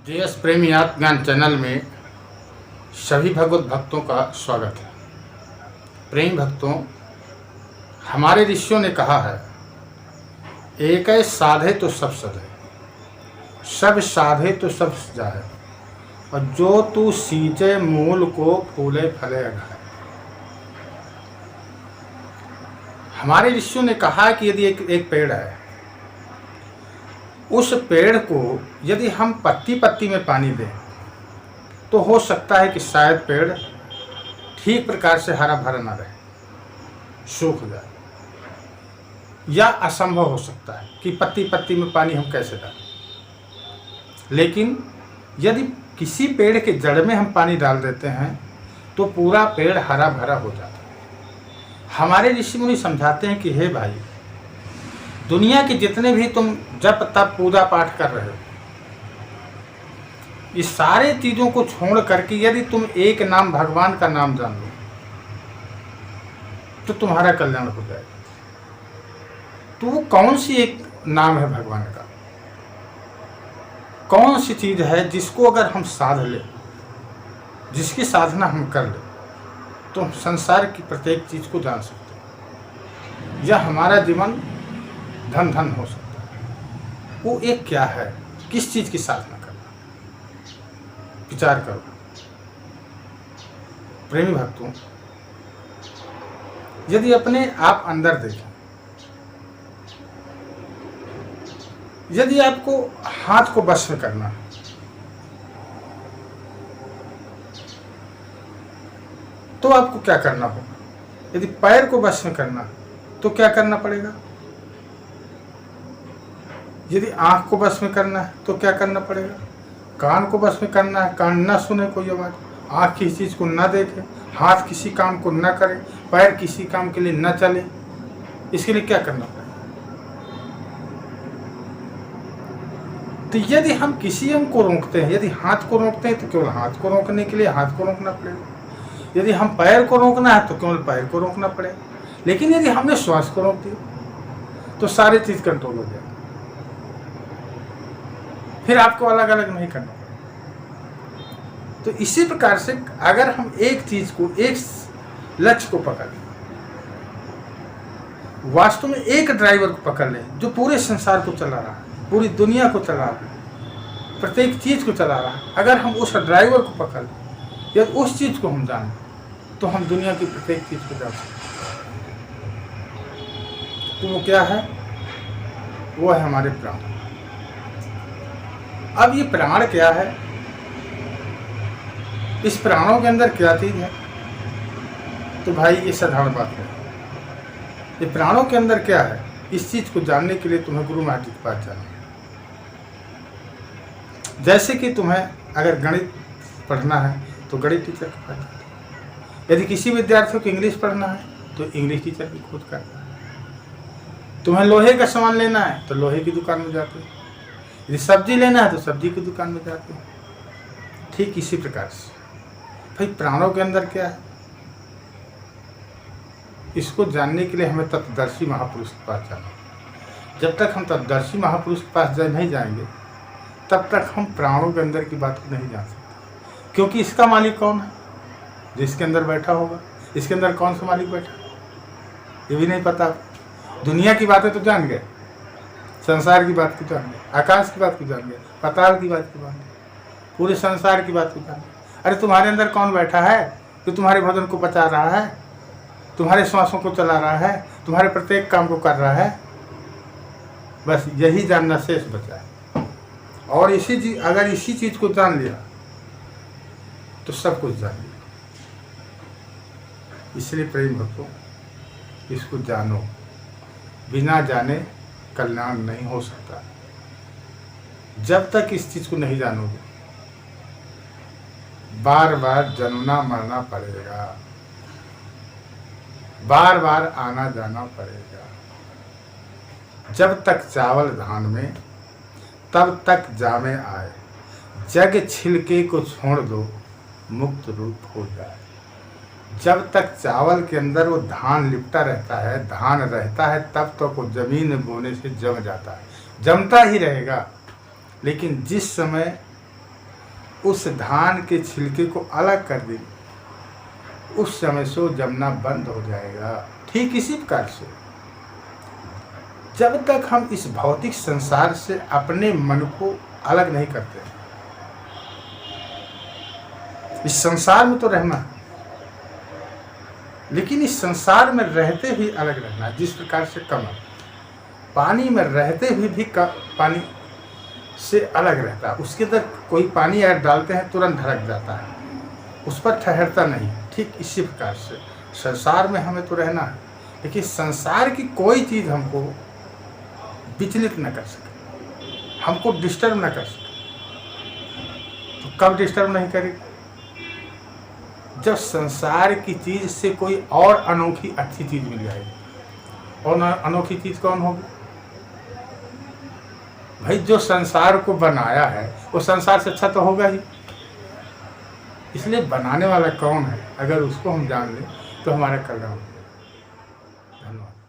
JS प्रेमी आत्मज्ञान channel में सभी भगवत भक्तों का स्वागत है। प्रेमी भक्तों, हमारे ऋषियों ने कहा है, एक साधे तो सब सधे, सब साधे तो सब जाए, और जो तू सींचे मूल को फूले फले अघाए। हमारे ऋषियों ने कहा कि यदि एक पेड़ है, उस पेड़ को यदि हम पत्ती पत्ती में पानी दें तो हो सकता है कि शायद पेड़ ठीक प्रकार से हरा भरा न रहे, सूख जाए, या असंभव हो सकता है कि पत्ती पत्ती में पानी हम कैसे डालें। लेकिन यदि किसी पेड़ के जड़ में हम पानी डाल देते हैं तो पूरा पेड़ हरा भरा हो जाता है। हमारे ऋषि मुनि समझाते हैं कि हे भाई, दुनिया के जितने भी तुम जप तप पूजा पाठ कर रहे हो, इस सारे चीजों को छोड़ करके यदि तुम एक नाम भगवान का नाम जान लो तो तुम्हारा कल्याण हो जाएगा। तो वो कौन सी एक नाम है भगवान का, कौन सी चीज है जिसको अगर हम साध ले, जिसकी साधना हम कर ले, तो हम संसार की प्रत्येक चीज को जान सकते हैं, या हमारा जीवन धन धन हो सकता है। वो एक क्या है, किस चीज की साधना करना, विचार करो। प्रेमी भक्तों, यदि अपने आप अंदर देखें, यदि आपको हाथ को वश में करना है तो आपको क्या करना होगा। यदि पैर को वश में करना है तो क्या करना पड़ेगा। यदि आंख को वश में करना है तो क्या करना पड़ेगा। कान को वश में करना है, कान ना सुने कोई आवाज, आंख किसी चीज को ना देखे, हाथ किसी काम को ना करे, पैर किसी काम के लिए ना चले, इसके लिए क्या करना पड़ेगा। तो यदि हम किसी अंग को रोकते हैं, यदि हाथ को रोकते हैं तो केवल हाथ को रोकने के लिए हाथ को रोकना पड़ेगा। यदि हम पैर को रोकना है तो केवल पैर को रोकना पड़ेगा। लेकिन यदि हमने श्वास को रोक दिया तो सारी चीज कंट्रोल हो जाएगी, फिर आपको अलग अलग नहीं करना पड़ेगा। तो इसी प्रकार से अगर हम एक चीज को, एक लक्ष्य को पकड़ लें, वास्तव में एक ड्राइवर को पकड़ लें जो पूरे संसार को चला रहा है, पूरी दुनिया को चला रहा है, प्रत्येक चीज को चला रहा है, अगर हम उस ड्राइवर को पकड़ लें या उस चीज को हम जानें तो हम दुनिया की प्रत्येक चीज को जान सकते हैं। तो वो क्या है, वो है हमारे प्राण। अब ये प्राण क्या है, इस प्राणों के अंदर क्या चीज है, तो भाई ये साधारण बात है। ये प्राणों के अंदर क्या है, इस चीज को जानने के लिए तुम्हें गुरु महाराज के पास जाना है। जैसे कि तुम्हें अगर गणित पढ़ना है तो गणित टीचर के पास जाना है। यदि किसी विद्यार्थी को इंग्लिश पढ़ना है तो इंग्लिश टीचर की खोज करना है। तुम्हें लोहे का सामान लेना है तो लोहे की दुकान में जाते हो। यदि सब्जी लेना है तो सब्जी की दुकान में जाते हैं। ठीक इसी प्रकार से भाई प्राणों के अंदर क्या है, इसको जानने के लिए हमें तत्वदर्शी महापुरुष के पास जाना है। जब तक हम तत्वदर्शी महापुरुष के पास नहीं जाएंगे तब तक हम प्राणों के अंदर की बात को नहीं जान सकते। क्योंकि इसका मालिक कौन है, जिसके अंदर बैठा होगा, इसके अंदर कौन सा मालिक बैठा, ये भी नहीं पता। दुनिया की बातें तो जान गए, संसार की बात की जान गए, आकाश की बात की जान गए, पाताल की बात की जान गए, पूरे संसार की बात की जान गए। अरे तुम्हारे अंदर कौन बैठा है जो तुम्हारे भोजन को पचा रहा है, तुम्हारे श्वासों को चला रहा है, तुम्हारे प्रत्येक काम को कर रहा है। बस यही जानना शेष बचा है। और अगर इसी चीज को जान लिया तो सब कुछ जान लिया। इसलिए प्रेम भक्तों, इसको जानो, बिना जाने कल्याण नहीं हो सकता। जब तक इस चीज को नहीं जानोगे बार बार जन्मना मरना पड़ेगा, बार बार आना जाना पड़ेगा। जब तक चावल धान में तब तक जामे आए, जग छिलके को छोड़ दो मुक्त रूप हो जाए। जब तक चावल के अंदर वो धान लिपटा रहता है, धान रहता है, तब तक वो जमीन में बोने से जम जाता है, जमता ही रहेगा। लेकिन जिस समय उस धान के छिलके को अलग कर देंगे, उस समय से वो जमना बंद हो जाएगा। ठीक इसी प्रकार से जब तक हम इस भौतिक संसार से अपने मन को अलग नहीं करते, इस संसार में तो रहना है, लेकिन इस संसार में रहते हुए अलग रहना है। जिस प्रकार से कमल पानी में रहते हुए भी पानी से अलग रहता है, उसके अंदर कोई पानी ऐड डालते हैं तुरंत ढड़क जाता है, उस पर ठहरता नहीं। ठीक इसी प्रकार से संसार में हमें तो रहना है, लेकिन संसार की कोई चीज़ हमको विचलित न कर सके, हमको डिस्टर्ब न कर सके। तो कब डिस्टर्ब नहीं करेगी? जब संसार की चीज़ से कोई और अनोखी अच्छी चीज़ मिल जाएगी। और अनोखी चीज़ कौन होगी? भाई जो संसार को बनाया है वो संसार से अच्छा तो होगा ही। इसलिए बनाने वाला कौन है, अगर उसको हम जान लें तो हमारा कल्याण होगा। धन्यवाद।